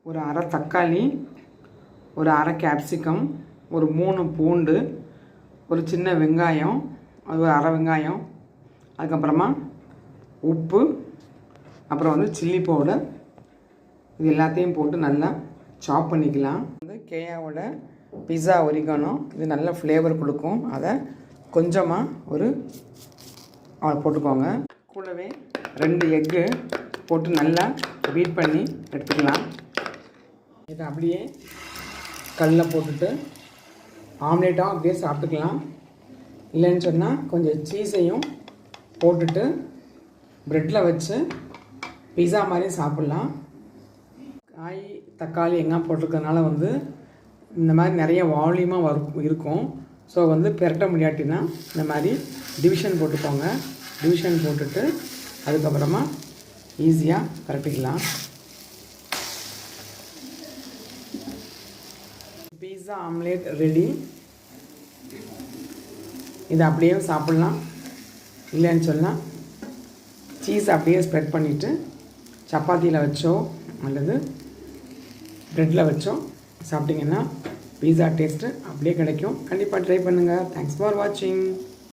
ஒரு அரை தக்காளி, ஒரு அரை கேப்சிகம், ஒரு 3 பூண்டு, ஒரு சின்ன வெங்காயம், அது ஒரு அரை வெங்காயம், அதுக்கப்புறமா உப்பு, அப்புறம் வந்து சில்லி பவுடர், இது எல்லாத்தையும் போட்டு நல்லா சாப் பண்ணிக்கலாம். வந்து கேயாவோட பிஸா ஒரிகானோ இது நல்ல ஃப்ளேவர் கொடுக்கும். அதை கொஞ்சமாக ஒரு போட்டுக்கோங்க. கூடவே 2 எக்கு போட்டு நல்லா பீட் பண்ணி எடுத்துக்கலாம். இதை அப்படியே கல்லில் போட்டுட்டு ஆம்லேட்டாக அப்படியே சாப்பிட்டுக்கலாம். இல்லைன்னு சொன்னால் கொஞ்சம் சீஸையும் போட்டுட்டு ப்ரெட்டில் வச்சு பிஸா மாதிரி சாப்பிட்லாம். காய் தக்காளி எங்கே போட்டிருக்கறனால வந்து இந்த மாதிரி நிறைய வால்யூமாக இருக்கும். ஸோ வந்து பெரட்ட முடியாட்டினா இந்த மாதிரி டிவிஷன் போட்டுக்கோங்க. டிவிஷன் போட்டுட்டு அதுக்கப்புறமா ஈஸியாக பரட்டிக்கலாம். பீஸா ஆம்லேட் ரெடி. இதை அப்படியே சாப்பிட்லாம். இல்லைன்னு சொன்னால் சீஸ் அப்படியே ஸ்ப்ரெட் பண்ணிவிட்டு சப்பாத்தியில் வச்சோ அல்லது ப்ரெட்டில் வச்சோ சாப்பிட்டிங்கன்னா பீஸா டேஸ்ட்டு அப்படியே கிடைக்கும். கண்டிப்பாக ட்ரை பண்ணுங்கள். தேங்க்ஸ் ஃபார் வாட்சிங்.